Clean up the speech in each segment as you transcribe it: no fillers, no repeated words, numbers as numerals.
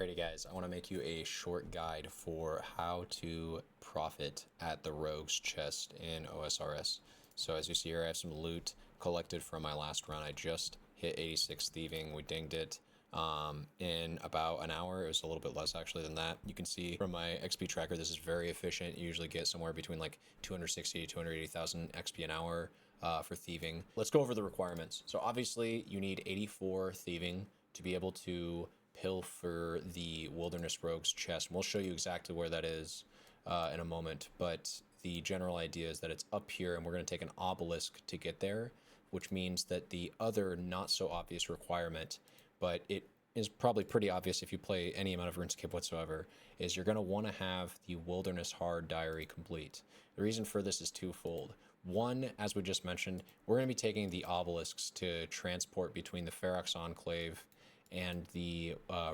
Alrighty guys, I want to make you a short guide for how to profit at the Rogue's chest in OSRS. So as you see here, I have some loot collected from my last run. I just hit 86 thieving, we dinged it in about an hour. It was a little bit less actually than that. You can see from my XP tracker, this is very efficient. You usually get somewhere between like 260 to 280,000 XP an hour for thieving. Let's go over the requirements. So obviously you need 84 thieving to be able to pilfer the Wilderness Rogue's chest. And we'll show you exactly where that is in a moment, but the general idea is that it's up here and we're going to take an obelisk to get there, which means that the other not so obvious requirement, but it is probably pretty obvious if you play any amount of RuneScape whatsoever, is you're going to want to have the Wilderness Hard Diary complete. The reason for this is twofold. One, as we just mentioned, we're going to be taking the obelisks to transport between the Ferox Enclave and the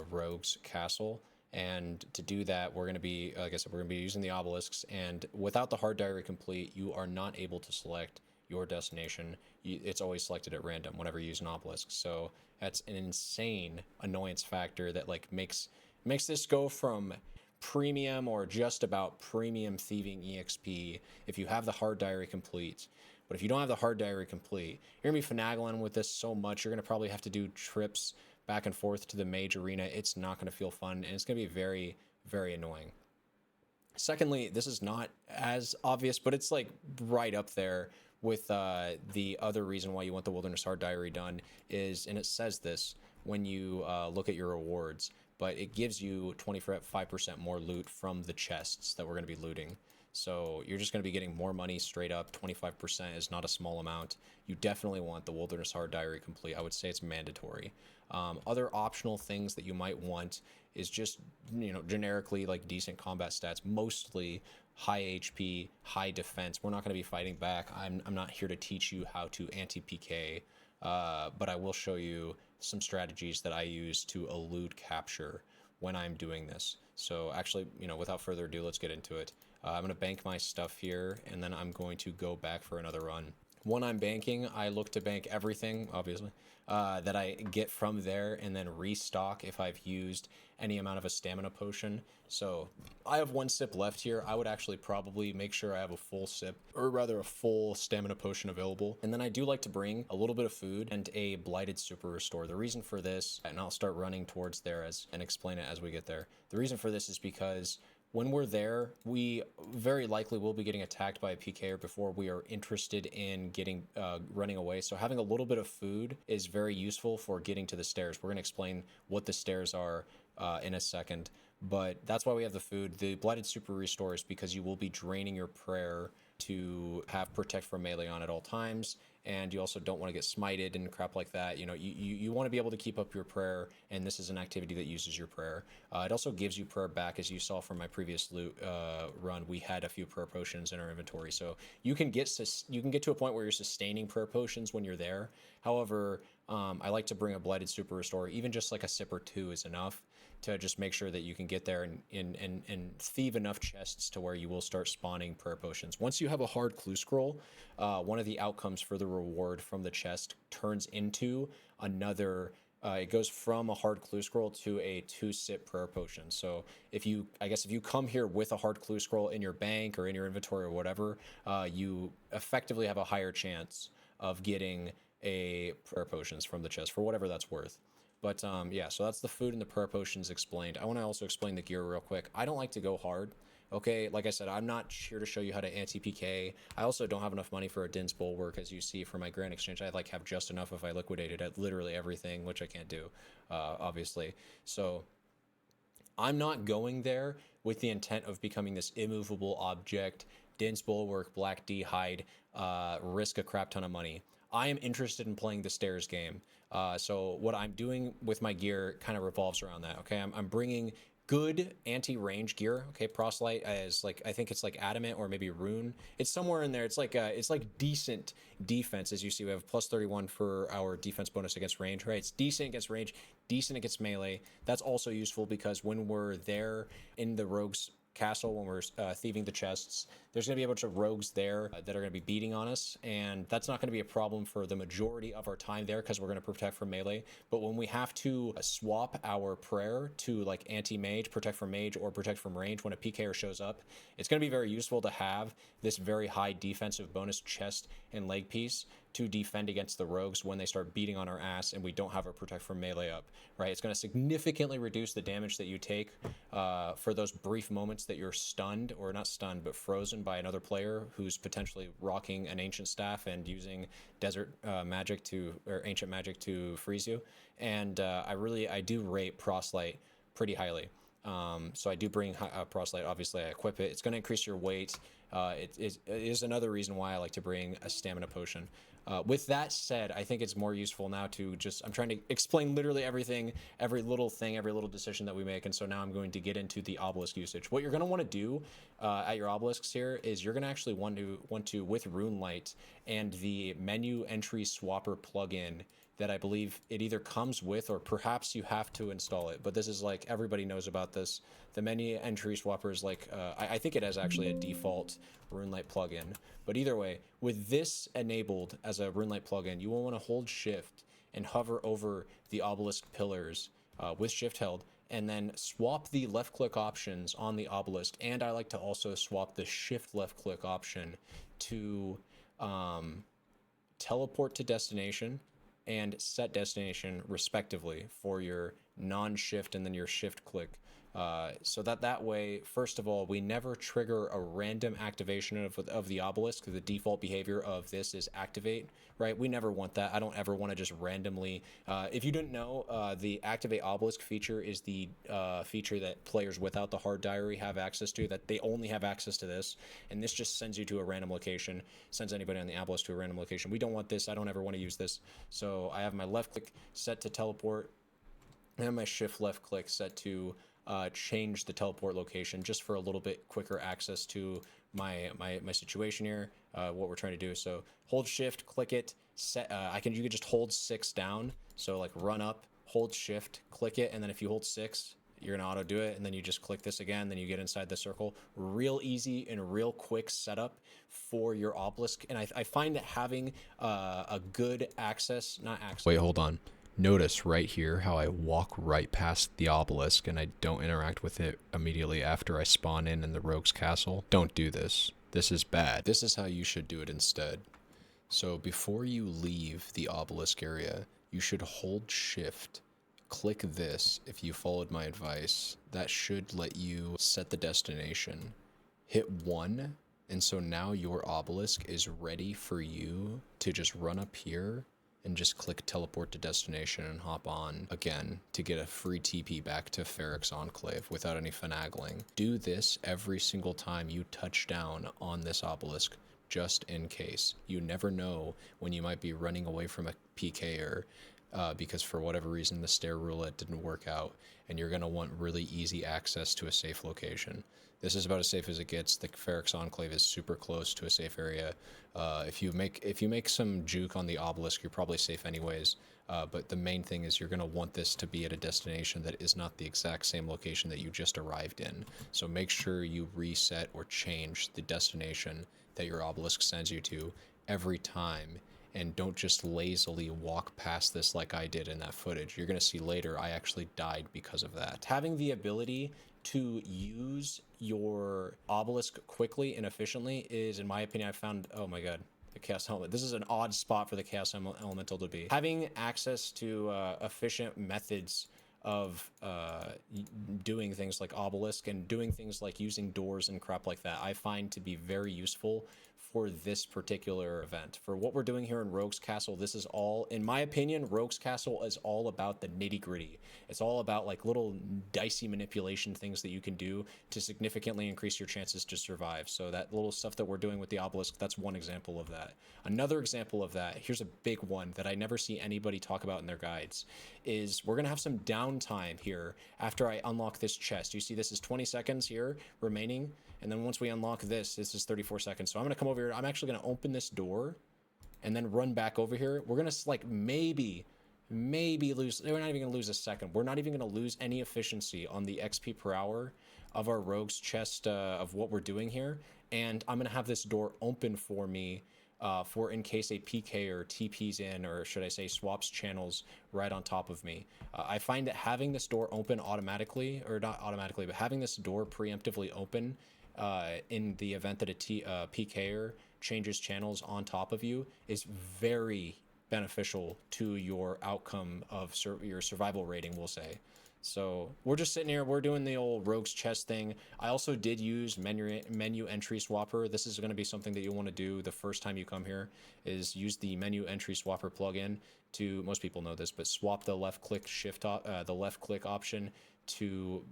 Rogue's Castle. And to do that, we're going to be, like I said, we're going to be using the obelisks. And without the Hard Diary complete, you are not able to select your destination. It's always selected at random whenever you use an obelisk. So that's an insane annoyance factor that like makes this go from premium or just about premium thieving EXP if you have the Hard Diary complete. But if you don't have the Hard Diary complete, you're going to be finagling with this so much. You're going to probably have to do trips back and forth to the mage arena. It's not going to feel fun, and it's going to be very, very annoying. Secondly, this is not as obvious, but it's like right up there with the other reason why you want the Wilderness Hard Diary done is, and it says this when you look at your rewards, but it gives you 25% more loot from the chests that we're going to be looting. So you're just going to be getting more money straight up. 25% is not a small amount. You definitely want the Wilderness Hard Diary complete. I would say it's mandatory. Other optional things that you might want is just, you know, generically like decent combat stats, mostly high HP, high defense. We're not going to be fighting back. I'm not here to teach you how to anti-PK, but I will show you some strategies that I use to elude capture when I'm doing this. So actually, you know, without further ado, let's get into it. I'm going to bank my stuff here, and then I'm going to go back for another run. When I'm banking, I look to bank everything, obviously, that I get from there, and then restock if I've used any amount of a stamina potion. So I have 1 sip left here. I would actually probably make sure I have a full sip, or rather a full stamina potion available. And then I do like to bring a little bit of food and a blighted super restore. The reason for this, and I'll start running towards there and explain it as we get there. The reason for this is because when we're there, we very likely will be getting attacked by a PKer before we are interested in getting running away. So having a little bit of food is very useful for getting to the stairs. We're going to explain what the stairs are in a second, but that's why we have the food. The Blighted Super Restore is because you will be draining your prayer to have Protect from melee on at all times, and you also don't want to get smited and crap like that. You know, you want to be able to keep up your prayer, and this is an activity that uses your prayer. It also gives you prayer back. As you saw from my previous loot run, we had a few prayer potions in our inventory, so you can get to a point where you're sustaining prayer potions when you're there. However, I like to bring a Blighted Super Restore. Even just like a sip or two is enough to just make sure that you can get there and thieve enough chests to where you will start spawning prayer potions. Once you have a hard clue scroll, one of the outcomes for the reward from the chest turns into another. It goes from a hard clue scroll to a 2-sip prayer potion. So if you come here with a hard clue scroll in your bank or in your inventory or whatever, you effectively have a higher chance of getting a prayer potions from the chest for whatever that's worth. But yeah, so that's the food and the prayer potions explained. I want to also explain the gear real quick. I don't like to go hard. Okay, like I said, I'm not here to show you how to anti-PK. I also don't have enough money for a Din's Bulwark, as you see for my Grand Exchange. I like have just enough if I liquidated at literally everything, which I can't do, obviously. So I'm not going there with the intent of becoming this immovable object, Din's Bulwark, Black D hide, risk a crap ton of money. I am interested in playing the stairs game. So what I'm doing with my gear kind of revolves around that. Okay, I'm bringing good anti-range gear. Okay, Proselyte is like, I think it's like Adamant or maybe Rune. It's somewhere in there. It's like decent defense. As you see, we have plus 31 for our defense bonus against range, right? It's decent against range, decent against melee. That's also useful because when we're there in the Rogue's castle when we're thieving the chests, there's going to be a bunch of rogues there that are going to be beating on us, and that's not going to be a problem for the majority of our time there because we're going to protect from melee. But when we have to swap our prayer to like anti-mage, protect from mage, or protect from range when a PKer shows up, it's going to be very useful to have this very high defensive bonus chest and leg piece to defend against the rogues when they start beating on our ass and we don't have our protect from melee up, right? It's going to significantly reduce the damage that you take for those brief moments that you're stunned, or not stunned, but frozen by another player who's potentially rocking an ancient staff and using desert magic or ancient magic to freeze you. And I do rate Proselyte pretty highly. So I do bring Proselyte. Obviously I equip it. It's going to increase your weight. It is another reason why I like to bring a stamina potion. With that said, I think it's more useful now to just, I'm trying to explain literally everything, every little thing, every little decision that we make. And so now I'm going to get into the obelisk usage. What you're going to want to do at your obelisks here is you're going to actually want to with RuneLite and the menu entry swapper plugin that I believe it either comes with or perhaps you have to install it. But this is like, everybody knows about this. The menu entry swapper is like, I think it has actually a default RuneLite plugin. But either way, with this enabled as a RuneLite plugin, you will want to hold shift and hover over the obelisk pillars with shift held, and then swap the left click options on the obelisk. And I like to also swap the shift left click option to teleport to destination and set destination respectively for your non-shift and then your shift click. So that way, first of all, we never trigger a random activation of the obelisk. The default behavior of this is activate, right? We never want that. I don't ever want to just randomly, if you didn't know, the activate obelisk feature is the feature that players without the hard diary have access to, that they only have access to this. And this just sends you to a random location, sends anybody on the obelisk to a random location. We don't want this. I don't ever want to use this. So I have my left click set to teleport and my shift left click set to change the teleport location just for a little bit quicker access to my situation here, what we're trying to do. So hold shift, click it, set, you can just hold 6 down. So like run up, hold shift, click it, and then if you hold 6, you're gonna auto do it, and then you just click this again, then you get inside the circle. Real easy and real quick setup for your obelisk. And I find that having a good access, not access. Wait, hold on. Notice right here how I walk right past the obelisk and I don't interact with it immediately after I spawn in the rogue's castle. Don't do this. This is bad. This is how you should do it instead. So before you leave the obelisk area, you should hold shift, click this if you followed my advice. That should let you set the destination. Hit 1, and so now your obelisk is ready for you to just run up here and just click teleport to destination and hop on again to get a free TP back to Ferrix Enclave without any finagling. Do this every single time you touch down on this obelisk, just in case. You never know when you might be running away from a PKer because for whatever reason the stair roulette didn't work out, and you're going to want really easy access to a safe location. This is about as safe as it gets. The Ferrix Enclave is super close to a safe area. If you make some juke on the obelisk, you're probably safe anyways. But the main thing is you're going to want this to be at a destination that is not the exact same location that you just arrived in. So make sure you reset or change the destination that your obelisk sends you to every time. And don't just lazily walk past this like I did in that footage. You're going to see later I actually died because of that. Having the ability to use your obelisk quickly and efficiently is, in my opinion, I've found, oh my god, the Chaos Element. This is an odd spot for the Chaos Elemental to be. Having access to efficient methods of doing things like obelisk and doing things like using doors and crap like that, I find to be very useful for this particular event. For what we're doing here in Rogue's Castle, this is all, in my opinion, Rogue's Castle is all about the nitty-gritty. It's all about like little dicey manipulation things that you can do to significantly increase your chances to survive. So that little stuff that we're doing with the obelisk, that's one example of that. Another example of that, here's a big one that I never see anybody talk about in their guides, is we're gonna have some downtime here after I unlock this chest. You see this is 20 seconds here remaining, and then once we unlock this is 34 seconds. So I'm gonna come over here, I'm actually gonna open this door and then run back over here. We're gonna like maybe maybe lose, we're not even going to lose a second. We're not even going to lose any efficiency on the XP per hour of our rogue's chest of what we're doing here. And I'm going to have this door open for me for in case a PK or TP's in, or should I say swaps channels right on top of me. I find that having this door open automatically, or not automatically, but having this door preemptively open in the event that a PKer changes channels on top of you is very beneficial to your outcome of your survival rating, we'll say. So we're just sitting here, we're doing the old rogue's chest thing. I also did use menu entry swapper. This is going to be something that you'll want to do the first time you come here, is use the menu entry swapper plugin to, most people know this, but swap the left click option to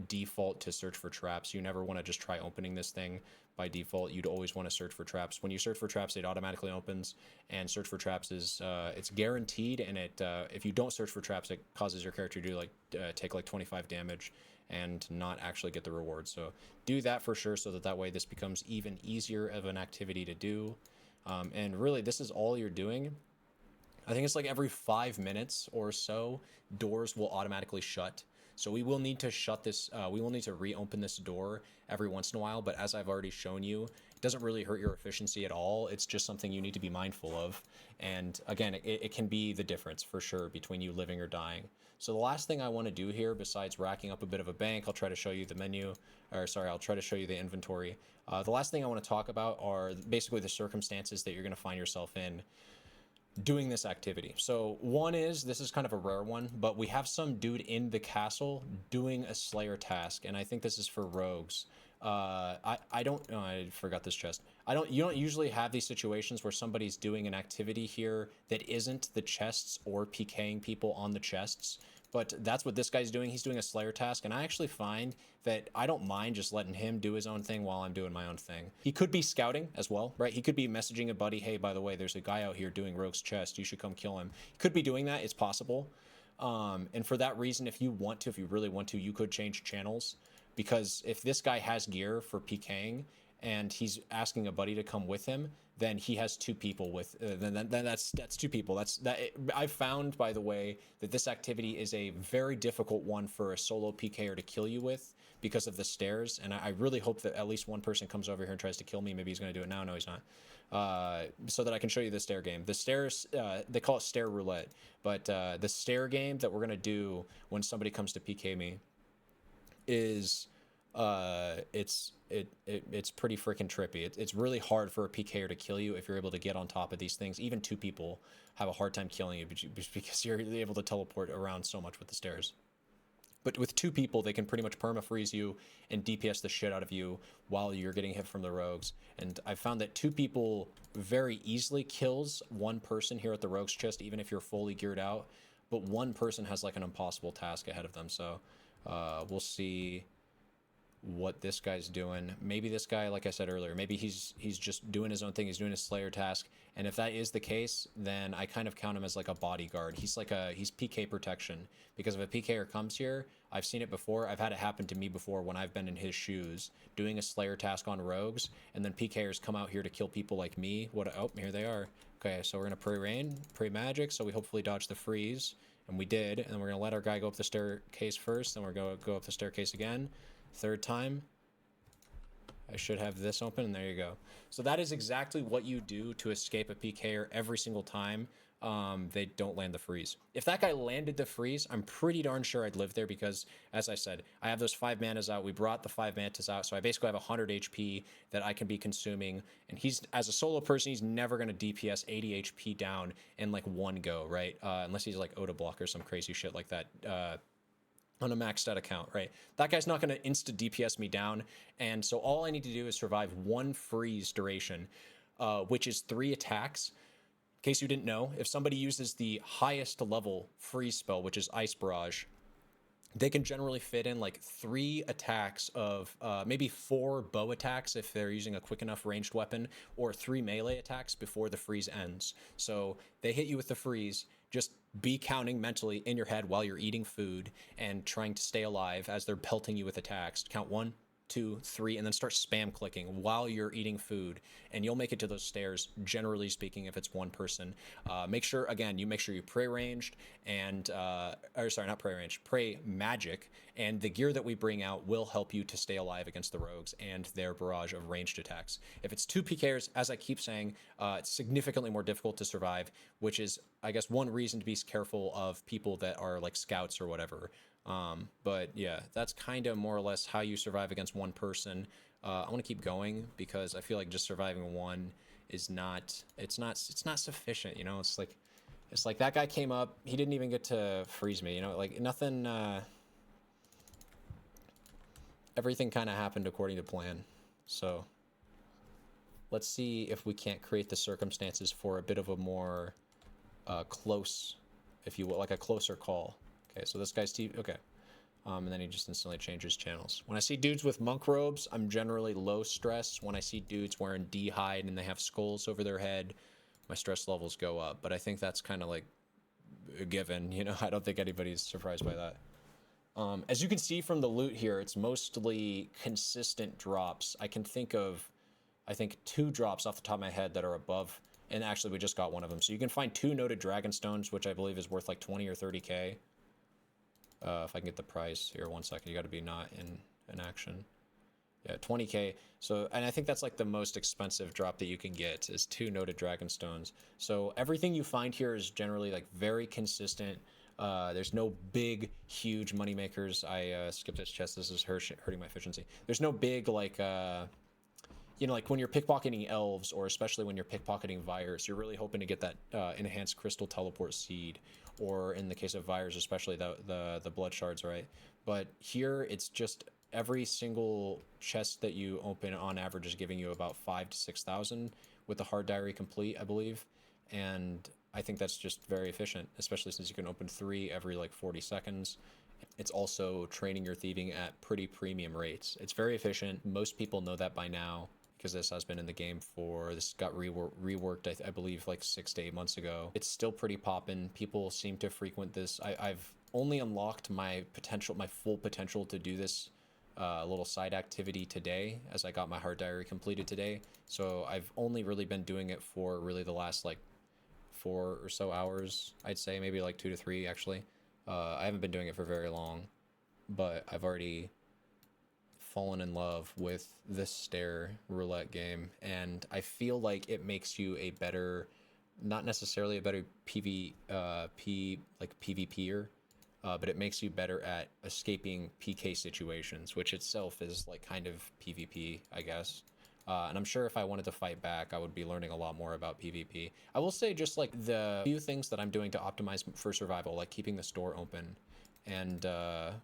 default to search for traps. You never want to just try opening this thing by default. You'd always want to search for traps. When you search for traps, it automatically opens, and search for traps is it's guaranteed, and it if you don't search for traps, it causes your character to like take like 25 damage and not actually get the reward. So do that for sure, so that way this becomes even easier of an activity to do. And really, this is all you're doing. I think it's like every 5 minutes or so, doors will automatically shut. So we will need to shut this, we will need to reopen this door every once in a while, but as I've already shown you, it doesn't really hurt your efficiency at all. It's just something you need to be mindful of. And again, it can be the difference for sure between you living or dying. So the last thing I want to do here, besides racking up a bit of a bank, I'll try to show you the menu, or sorry, I'll try to show you the inventory. The last thing I want to talk about are basically the circumstances that you're going to find yourself in doing this activity. So one is, this is kind of a rare one, but we have some dude in the castle doing a slayer task, and I think this is for rogues. I forgot this chest. You don't usually have these situations where somebody's doing an activity here that isn't the chests or PKing people on the chests, but that's what this guy's doing. He's doing a slayer task, and I actually find that I don't mind just letting him do his own thing while I'm doing my own thing. He could be scouting as well, right? He could be messaging a buddy, hey, by the way, there's a guy out here doing rogue's chest, you should come kill him. He could be doing that, it's possible. And for that reason, if you really want to, you could change channels, because if this guy has gear for PKing and he's asking a buddy to come with him, then he has two people with, then that's two people. I've found, by the way, that this activity is a very difficult one for a solo PKer to kill you with because of the stairs. And I really hope that at least one person comes over here and tries to kill me. Maybe he's going to do it now. No, he's not. So that I can show you the stair game. The stairs, they call it stair roulette, but the stair game that we're going to do when somebody comes to PK me is it's pretty freaking trippy. It's really hard for a PKer to kill you if you're able to get on top of these things. Even two people have a hard time killing you because you're able to teleport around so much with the stairs. But with two people, they can pretty much perma-freeze you and DPS the shit out of you while you're getting hit from the rogues. And I've found that two people very easily kills one person here at the rogues chest, even if you're fully geared out. But one person has like an impossible task ahead of them. So we'll see what this guy's doing. Maybe this guy, like I said earlier, maybe he's just doing his own thing. He's doing his slayer task. And if that is the case, then I kind of count him as like a bodyguard. He's PK protection, because if a PKer comes here, I've seen it before. I've had it happen to me before when I've been in his shoes doing a slayer task on rogues, and then PKers come out here to kill people like me. Oh, here they are. Okay, so we're gonna pray rain, pray magic, so we hopefully dodge the freeze, and we did. And then we're gonna let our guy go up the staircase first, then we're gonna go up the staircase again. Third time, I should have this open, and there you go. So that is exactly what you do to escape a PKer every single time they don't land the freeze. If that guy landed the freeze, I'm pretty darn sure I'd live there, because, as I said, I have those 5 manas out. We brought the 5 mantas out, so I basically have 100 HP that I can be consuming. And he's, as a solo person, he's never going to DPS 80 HP down in like one go, right? Unless he's like Oda block or some crazy shit like that. On a maxed out account, right? That guy's not going to insta DPS me down, and so all I need to do is survive one freeze duration, which is 3 attacks. In case you didn't know, if somebody uses the highest level freeze spell, which is Ice Barrage, they can generally fit in like 3 attacks of maybe 4 bow attacks if they're using a quick enough ranged weapon, or 3 melee attacks before the freeze ends. So they hit you with the freeze. Just be counting mentally in your head while you're eating food and trying to stay alive as they're pelting you with attacks. Count 1, 2, 3, and then start spam clicking while you're eating food, and you'll make it to those stairs, generally speaking, if it's one person. Make sure, again, you make sure you pray ranged and, or sorry, not pray ranged, pray magic, and the gear that we bring out will help you to stay alive against the rogues and their barrage of ranged attacks. If it's 2 PKers, as I keep saying, it's significantly more difficult to survive, which is, I guess, one reason to be careful of people that are like scouts or whatever. But yeah, that's kind of more or less how you survive against one person. I want to keep going because I feel like just surviving one is not, it's not sufficient, you know. It's like that guy came up, he didn't even get to freeze me, you know, like nothing, everything kind of happened according to plan. So let's see if we can't create the circumstances for a bit of a more close, if you will, like a closer call. Okay, so this guy's TV, okay. And then he just instantly changes channels. When I see dudes with monk robes, I'm generally low stress. When I see dudes wearing D-hide and they have skulls over their head, my stress levels go up. But I think that's kind of like a given, you know. I don't think anybody's surprised by that. As you can see from the loot here, it's mostly consistent drops. I can think of, I think, 2 drops off the top of my head that are above, and actually we just got one of them. So you can find 2 noted dragon stones, which I believe is worth like 20 or 30k. If I can get the price here, 1 second, you got to be not in action. Yeah, 20k. So, and I think that's like the most expensive drop that you can get is 2 noted dragon stones. So everything you find here is generally like very consistent. There's no big, huge money makers. I skipped this chest. This is hurting my efficiency. There's no big like, you know, like when you're pickpocketing elves, or especially when you're pickpocketing Vyres, you're really hoping to get that enhanced crystal teleport seed, or in the case of Vyres, especially the blood shards, right? But here it's just every single chest that you open on average is giving you about 5,000 to 6,000 with the hard diary complete, I believe. And I think that's just very efficient, especially since you can open 3 every like 40 seconds. It's also training your thieving at pretty premium rates. It's very efficient. Most people know that by now, because this has been in the game for, this got reworked, I believe, like 6 to 8 months ago. It's still pretty poppin'. People seem to frequent this. I've only unlocked my full potential to do this little side activity today, as I got my hard diary completed today. So I've only really been doing it for really the last like 4 or so hours, I'd say, maybe like 2 to 3 actually. I haven't been doing it for very long, but I've already fallen in love with this stair roulette game, and I feel like it makes you a better, not necessarily a better PvPer, but it makes you better at escaping PK situations, which itself is like kind of PvP, I guess. And I'm sure if I wanted to fight back, I would be learning a lot more about PvP. I will say just like the few things that I'm doing to optimize for survival, like keeping the store open. And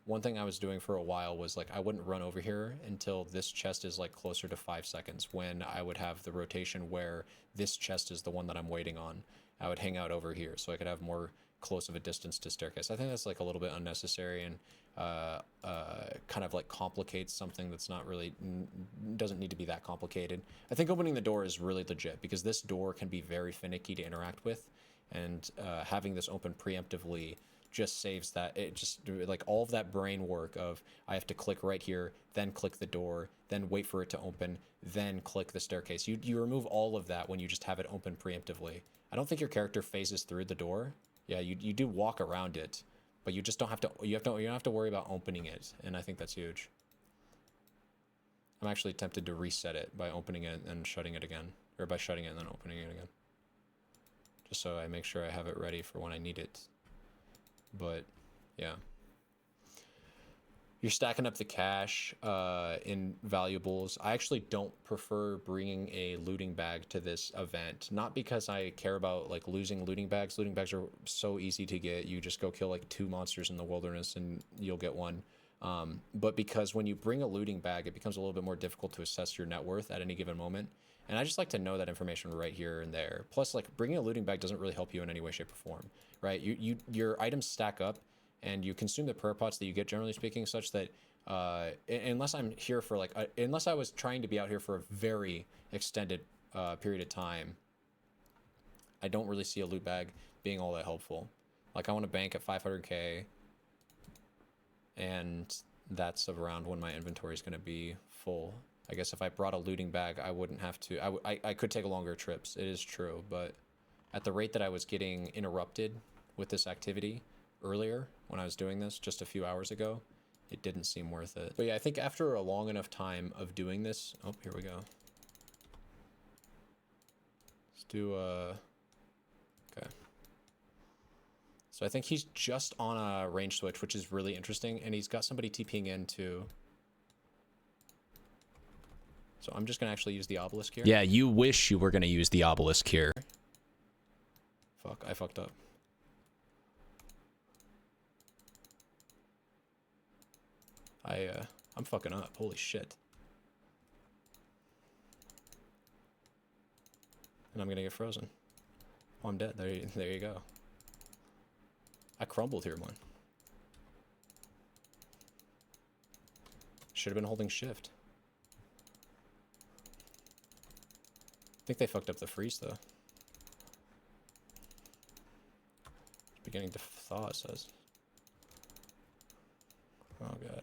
one thing I was doing for a while was like I wouldn't run over here until this chest is like closer to 5 seconds, when I would have the rotation where this chest is the one that I'm waiting on. I would hang out over here so I could have more close of a distance to staircase. I think that's like a little bit unnecessary and kind of like complicates something that's not really, doesn't need to be that complicated. I think opening the door is really legit because this door can be very finicky to interact with, and having this open preemptively just saves that. It just, like, all of that brain work of I have to click right here, then click the door, then wait for it to open, then click the staircase. You remove all of that when you just have it open preemptively. I don't think your character phases through the door. Yeah, you do walk around it, but you just don't have to, you don't have to worry about opening it, and I think that's huge. I'm actually tempted to reset it by opening it and shutting it again, or by shutting it and then opening it again, just so I make sure I have it ready for when I need it. But yeah, you're stacking up the cash in valuables. I actually don't prefer bringing a looting bag to this event, not because I care about like losing looting bags. Looting bags are so easy to get. You just go kill like 2 monsters in the wilderness and you'll get one. But because when you bring a looting bag, it becomes a little bit more difficult to assess your net worth at any given moment. And I just like to know that information right here and there. Plus, like, bringing a looting bag doesn't really help you in any way, shape, or form, right? Your items stack up, and you consume the prayer pots that you get, generally speaking, such that unless I'm here for like, unless I was trying to be out here for a very extended period of time, I don't really see a loot bag being all that helpful. Like, I want to bank at 500k, and that's around when my inventory is going to be full. I guess if I brought a looting bag, I wouldn't have to. I could take longer trips. It is true, but at the rate that I was getting interrupted with this activity earlier when I was doing this just a few hours ago, it didn't seem worth it. But yeah, I think after a long enough time of doing this, oh, here we go. Let's do okay. So I think he's just on a range switch, which is really interesting, and he's got somebody TPing in too. So I'm just gonna actually use the obelisk here. Yeah, you wish you were gonna use the obelisk here. Fuck, I fucked up. I'm fucking up. Holy shit. And I'm gonna get frozen. Oh, I'm dead. There you go. I crumbled here, man. Should have been holding shift. I think they fucked up the freeze, though. Beginning to thaw, it says. Oh, God.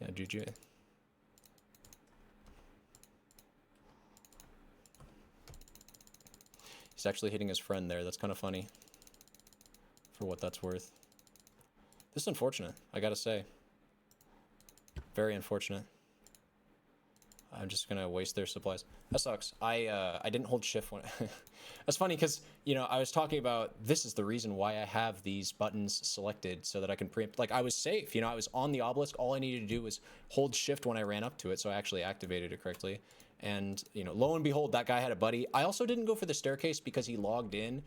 Yeah, GG. He's actually hitting his friend there. That's kind of funny. For what that's worth. This is unfortunate, I gotta say. Very unfortunate. I'm just gonna waste their supplies. That sucks. I didn't hold shift when... That's funny because, you know, I was talking about this is the reason why I have these buttons selected so that I can preempt. Like, I was safe, you know, I was on the obelisk. All I needed to do was hold shift when I ran up to it, so I actually activated it correctly. And, you know, lo and behold, that guy had a buddy. I also didn't go for the staircase because he logged in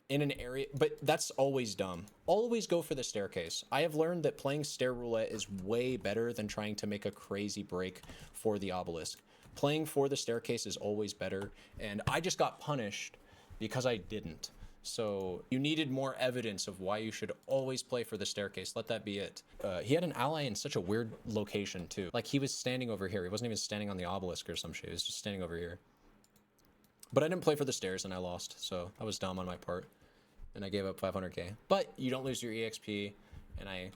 an area, but that's always dumb. Always go for the staircase. I have learned that playing stair roulette is way better than trying to make a crazy break for the obelisk. Playing for the staircase is always better, and I just got punished because I didn't. So you needed more evidence of why you should always play for the staircase. Let that be it. He had an ally in such a weird location too. Like, he was standing over here. He wasn't even standing on the obelisk or some shit. He was just standing over here. But I didn't play for the stairs and I lost, so that was dumb on my part. And I gave up 500k. But you don't lose your EXP, and I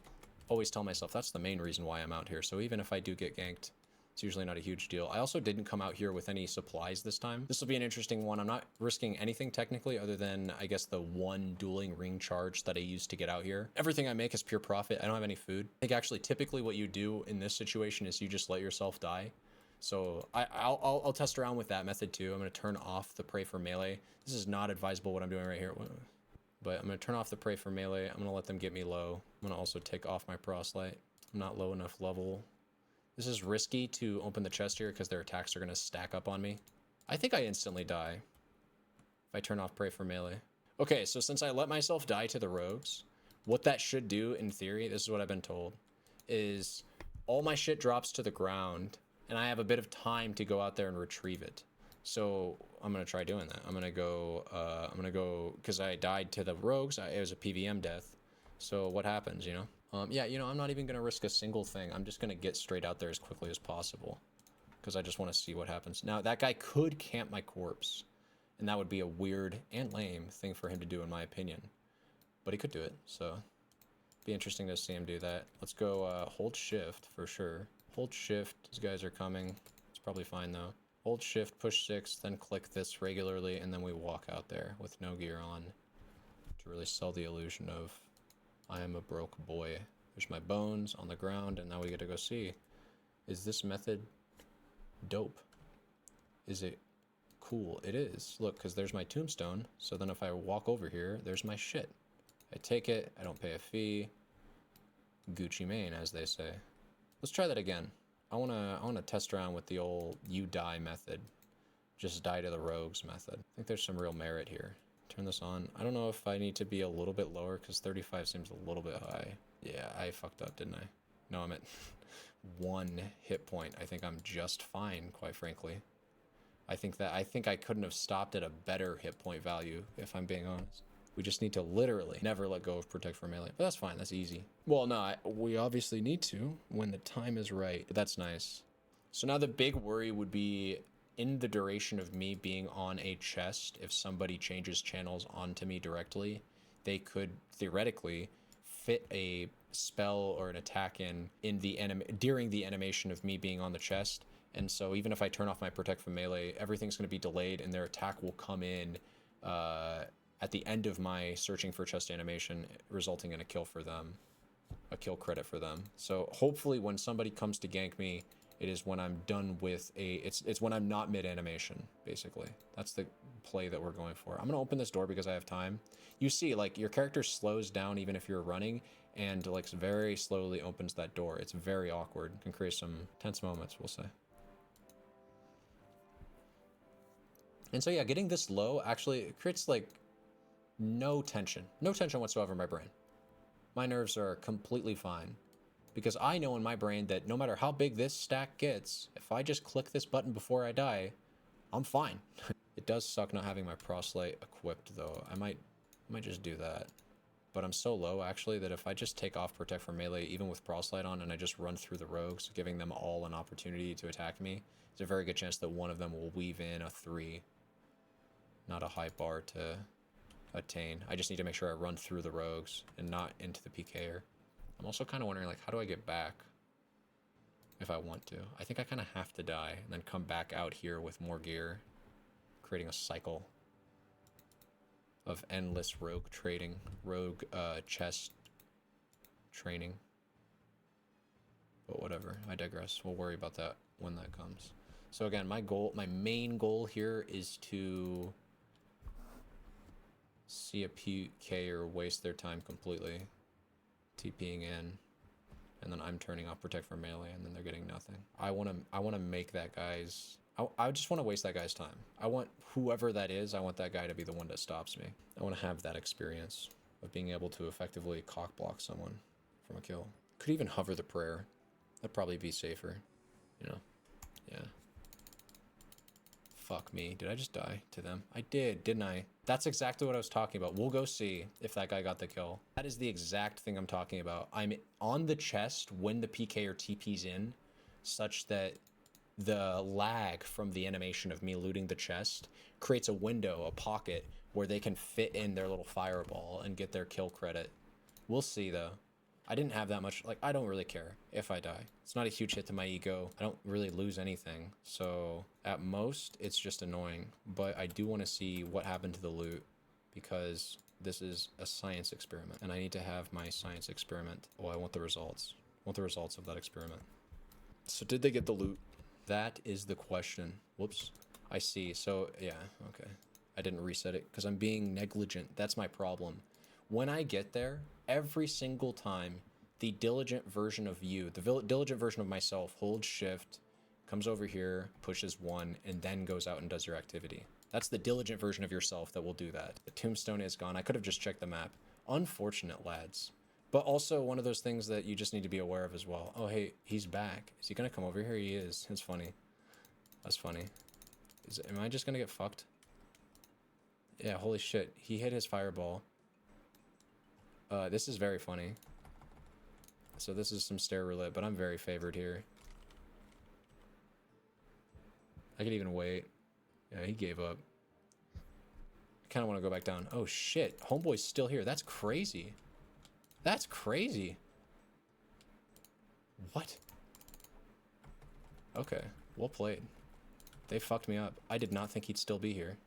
always tell myself that's the main reason why I'm out here. So even if I do get ganked, it's usually not a huge deal. I also didn't come out here with any supplies this time. This will be an interesting one. I'm not risking anything technically other than, I guess, the one dueling ring charge that I used to get out here. Everything I make is pure profit. I don't have any food. I think actually typically what you do in this situation is you just let yourself die. So I'll test around with that method too. I'm going to turn off the pray for melee. This is not advisable what I'm doing right here. But I'm going to turn off the pray for melee. I'm going to let them get me low. I'm going to also take off my proselyte. I'm not low enough level. This is risky to open the chest here because their attacks are going to stack up on me. I think I instantly die if I turn off pray for melee. Okay, so since I let myself die to the rogues, what that should do in theory, this is what I've been told, is all my shit drops to the ground and I have a bit of time to go out there and retrieve it. So I'm going to try doing that. I'm going to go, because I died to the rogues. It was a PVM death. So what happens, you know? Yeah, you know, I'm not even going to risk a single thing. I'm just going to get straight out there as quickly as possible because I just want to see what happens. Now, that guy could camp my corpse, and that would be a weird and lame thing for him to do, in my opinion. But he could do it, so be interesting to see him do that. Let's go hold shift for sure. Hold shift. These guys are coming. It's probably fine, though. Hold shift, push 6, then click this regularly, and then we walk out there with no gear on to really sell the illusion of I am a broke boy. There's my bones on the ground, and now we get to go see. Is this method dope? Is it cool? It is. Look, because there's my tombstone, so then if I walk over here, there's my shit. I take it, I don't pay a fee. Gucci Mane, as they say. Let's try that again. I wanna test around with the old you die method. Just die to the rogues method. I think there's some real merit here. Turn this on. I don't know if I need to be a little bit lower because 35 seems a little bit high. Yeah, I fucked up, didn't I? No, I'm at 1 hit point. I think I'm just fine, quite frankly. I think I couldn't have stopped at a better hit point value, if I'm being honest. We just need to literally never let go of protect for melee. But that's fine, that's easy. Well, no, we obviously need to when the time is right. But that's nice. So now the big worry would be in the duration of me being on a chest, if somebody changes channels onto me directly, they could theoretically fit a spell or an attack in the during the animation of me being on the chest. And so even if I turn off my protect from melee, everything's going to be delayed, and their attack will come in at the end of my searching for chest animation, resulting in a kill for them, a kill credit for them. So hopefully when somebody comes to gank me, it is when I'm done with it's when I'm not mid animation, basically. That's the play that we're going for. I'm gonna open this door because I have time. You see, like, your character slows down even if you're running, and like very slowly opens that door. It's very awkward. Can create some tense moments, we'll say. And so yeah, getting this low actually creates like no tension whatsoever in my brain. My nerves are completely fine, because I know in my brain that no matter how big this stack gets, if I just click this button before I die, I'm fine. It does suck not having my proselyte equipped though. I might just do that. But I'm so low actually that if I just take off protect from melee even with proselyte on, and I just run through the rogues, giving them all an opportunity to attack me, there's a very good chance that one of them will weave in a 3. Not a high bar to attain. I just need to make sure I run through the rogues and not into the PKer. I'm also kind of wondering, like, how do I get back if I want to? I think I kind of have to die and then come back out here with more gear, creating a cycle of endless rogue trading, rogue chest training. But whatever, I digress. We'll worry about that when that comes. So again, my main goal here is to see a PKer waste their time completely, TPing in, and then I'm turning off protect from melee, and then they're getting nothing. I want to make that guy's. I just want to waste that guy's time. I want whoever that is. I want that guy to be the one that stops me. I want to have that experience of being able to effectively cock block someone from a kill. Could even hover the prayer. That'd probably be safer. You know. Yeah. Fuck me. Did I just die to them? I did, didn't I? That's exactly what I was talking about. We'll go see if that guy got the kill. That is the exact thing I'm talking about. I'm on the chest when the PK or TP's in, such that the lag from the animation of me looting the chest creates a window, a pocket, where they can fit in their little fireball and get their kill credit. We'll see, though. I didn't have that much, like, I don't really care if I die. It's not a huge hit to my ego. I don't really lose anything. So at most, it's just annoying. But I do want to see what happened to the loot, because this is a science experiment, and I need to have my science experiment. Oh, I want the results. I want the results of that experiment. So did they get the loot? That is the question. Whoops. I see. So yeah, okay. I didn't reset it because I'm being negligent. That's my problem. When I get there, every single time, the diligent version of you, the diligent version of myself, holds shift, comes over here, pushes 1, and then goes out and does your activity. That's the diligent version of yourself that will do that. The tombstone is gone. I could have just checked the map. Unfortunate, lads. But also one of those things that you just need to be aware of as well. Oh, hey, he's back. Is he gonna come over here? He is. It's funny. That's funny. Am I just gonna get fucked? Yeah, holy shit. He hit his fireball. This is very funny. So this is some stair roulette, but I'm very favored here. I could even wait. Yeah, he gave up. I kind of want to go back down. Oh shit, homeboy's still here. That's crazy. That's crazy. What? Okay, well played. They fucked me up. I did not think he'd still be here.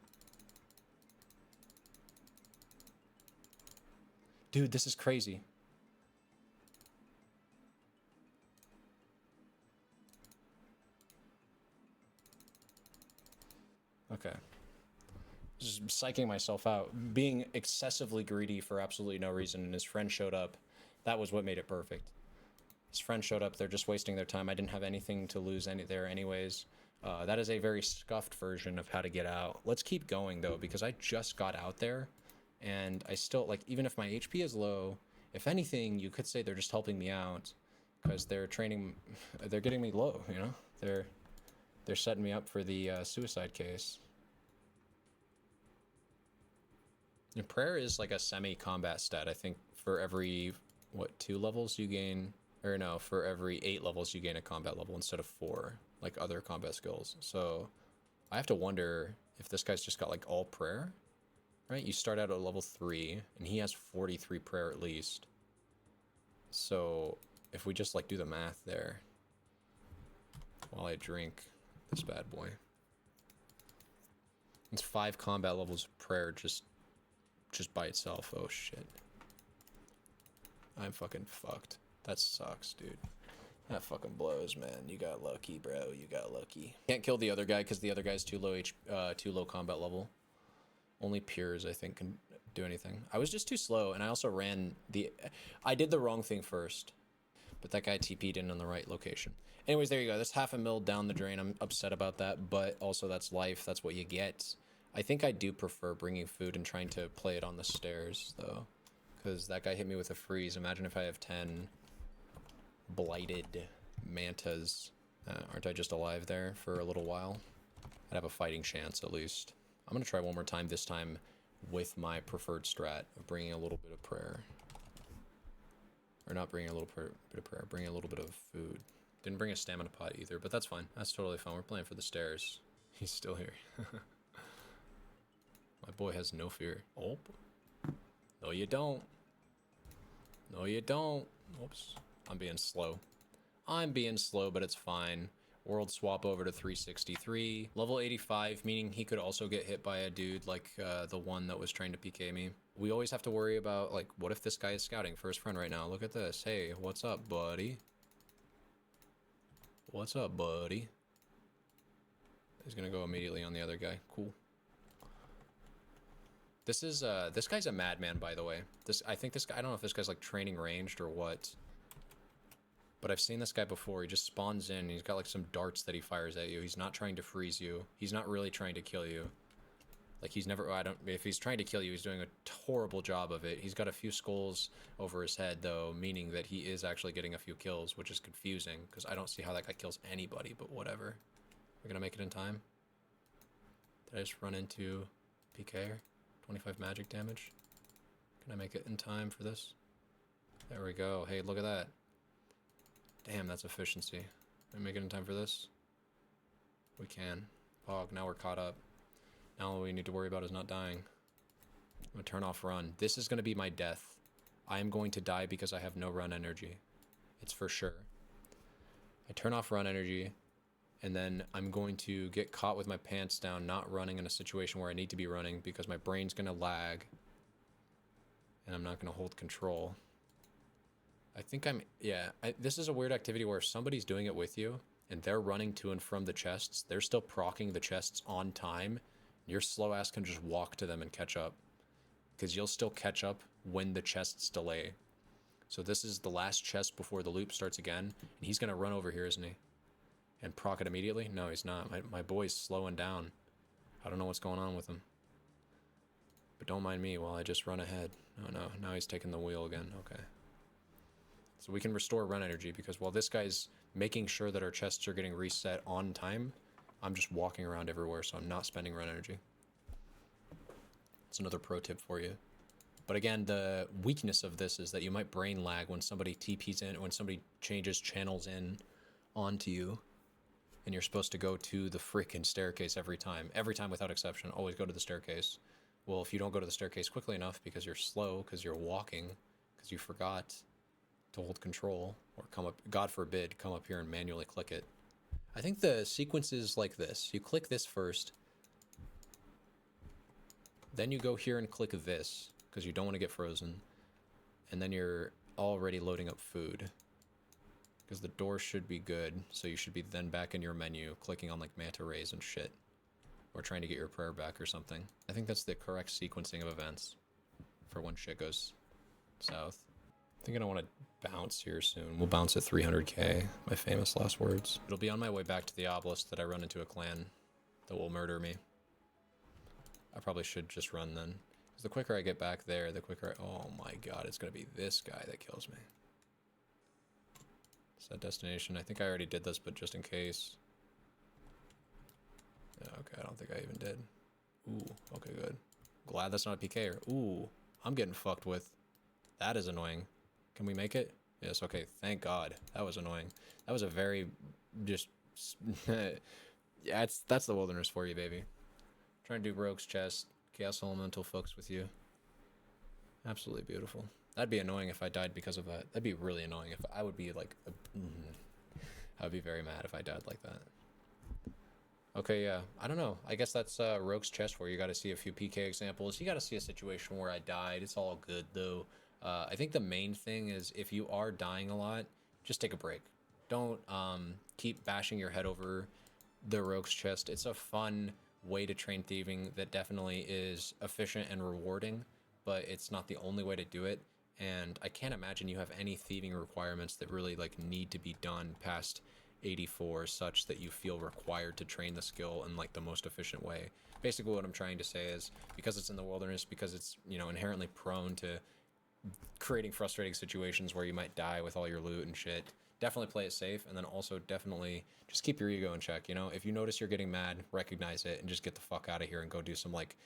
Dude, this is crazy. Okay. Just psyching myself out. Being excessively greedy for absolutely no reason, and his friend showed up. That was what made it perfect. His friend showed up, they're just wasting their time. I didn't have anything to lose there anyways. That is a very scuffed version of how to get out. Let's keep going though, because I just got out there, and I still, like, even if my HP is low, if anything, you could say they're just helping me out, because they're getting me low, you know? They're setting me up for the suicide case. And prayer is like a semi-combat stat. I think for every, what, 2 levels you gain, or no, for every 8 levels you gain a combat level instead of 4, like other combat skills. So I have to wonder if this guy's just got like all prayer, right? You start out at level 3, and he has 43 prayer at least. So if we just like do the math there while I drink this bad boy. It's 5 combat levels of prayer just by itself. Oh shit. I'm fucking fucked. That sucks, dude. That fucking blows, man. You got lucky, bro. You got lucky. Can't kill the other guy because the other guy's too low combat level. Only Pures, I think, can do anything. I was just too slow, and I also ran the... I did the wrong thing first. But that guy TP'd in on the right location. Anyways, there you go. That's half a mil down the drain. I'm upset about that, but also that's life. That's what you get. I think I do prefer bringing food and trying to play it on the stairs, though. Because that guy hit me with a freeze. Imagine if I have 10 blighted mantas. Aren't I just alive there for a little while? I'd have a fighting chance, at least. I'm going to try one more time, this time with my preferred strat of bringing a little bit of prayer. Or not bringing a little bit of prayer, bringing a little bit of food. Didn't bring a stamina pot either, but that's fine. That's totally fine. We're playing for the stairs. He's still here. My boy has no fear. Oh. No, you don't. No, you don't. Oops. I'm being slow. I'm being slow, but it's fine. World swap over to 363. Level 85, meaning he could also get hit by a dude like the one that was trying to PK me. We always have to worry about, like, what if this guy is scouting for his friend right now? Look at this. Hey, what's up, buddy? What's up, buddy? He's gonna go immediately on the other guy. Cool. This is, this guy's a madman, by the way. I think this guy, I don't know if this guy's, like, training ranged or what. But I've seen this guy before. He just spawns in. He's got, like, some darts that he fires at you. He's not trying to freeze you. He's not really trying to kill you. Like, he's never... if he's trying to kill you, he's doing a horrible job of it. He's got a few skulls over his head, though, meaning that he is actually getting a few kills, which is confusing, because I don't see how that guy kills anybody, but whatever. We're gonna make it in time. Did I just run into PK? 25 magic damage. Can I make it in time for this? There we go. Hey, look at that. Damn, that's efficiency. Can we make it in time for this? We can. Fog, now we're caught up. Now all we need to worry about is not dying. I'm gonna turn off run. This is gonna be my death. I am going to die because I have no run energy. It's for sure. I turn off run energy, and then I'm going to get caught with my pants down, not running in a situation where I need to be running because my brain's gonna lag, and I'm not gonna hold control. I think this is a weird activity where if somebody's doing it with you, and they're running to and from the chests, they're still proccing the chests on time, your slow ass can just walk to them and catch up. Because you'll still catch up when the chests delay. So this is the last chest before the loop starts again, and he's gonna run over here, isn't he? And proc it immediately? No, he's not. My boy's slowing down. I don't know what's going on with him. But don't mind me while I just run ahead. Oh no, now he's taking the wheel again. Okay. So we can restore run energy, because while this guy's making sure that our chests are getting reset on time, I'm just walking around everywhere, so I'm not spending run energy. It's another pro tip for you. But again, the weakness of this is that you might brain lag when somebody TPs in, when somebody changes channels in onto you, and you're supposed to go to the freaking staircase every time without exception. Always go to the staircase. Well, if you don't go to the staircase quickly enough because you're slow, because you're walking, because you forgot to hold control, or come up, God forbid, come up here and manually click it. I think the sequence is like this. You click this first, then you go here and click this, because you don't want to get frozen, and then you're already loading up food, because the door should be good, so you should be then back in your menu, clicking on like manta rays and shit, or trying to get your prayer back or something. I think that's the correct sequencing of events for when shit goes south. I think I want to bounce here soon. We'll bounce at 300k, my famous last words. It'll be on my way back to the obelisk that I run into a clan that will murder me. I probably should just run then. Because the quicker I get back there, the quicker oh my god, it's going to be this guy that kills me. Set destination. I think I already did this, but just in case. Yeah, okay, I don't think I even did. Ooh, okay, good. Glad that's not a PK. Ooh, I'm getting fucked with. That is annoying. Can we make it? Yes, okay, thank God. That was annoying. That was a very, just, yeah, that's the wilderness for you, baby. Trying to do Rogue's Chest, Chaos Elemental folks with you. Absolutely beautiful. That'd be annoying if I died because of that. That'd be really annoying if I would be like, I'd be very mad if I died like that. Okay, yeah. I don't know. I guess that's Rogue's Chest where you got to see a few PK examples. You got to see a situation where I died. It's all good, though. I think the main thing is if you are dying a lot, just take a break. Don't keep bashing your head over the Rogue's Chest. It's a fun way to train thieving that definitely is efficient and rewarding, but it's not the only way to do it. And I can't imagine you have any thieving requirements that really like need to be done past 84 such that you feel required to train the skill in like the most efficient way. Basically what I'm trying to say is because it's in the wilderness, because it's, you know, inherently prone to creating frustrating situations where you might die with all your loot and shit, definitely play it safe, and then also definitely just keep your ego in check. You know, if you notice you're getting mad, recognize it and just get the fuck out of here and go do some like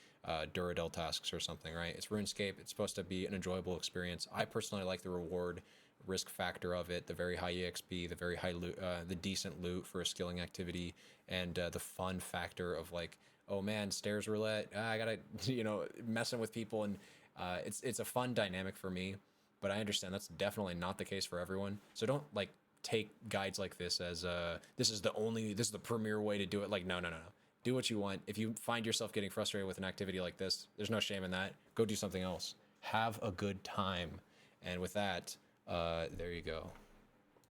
Duradel tasks or something, right? It's RuneScape. It's supposed to be an enjoyable experience. I personally like the reward risk factor of it, the very high EXP, the very high loot, the decent loot for a skilling activity, and the fun factor of like, oh man, stairs roulette, I gotta, you know, messing with people, and it's a fun dynamic for me, but I understand that's definitely not the case for everyone. So don't like take guides like this as this is the premier way to do it. Like, no, no, no, no. Do what you want. If you find yourself getting frustrated with an activity like this, there's no shame in that. Go do something else. Have a good time. And with that, there you go.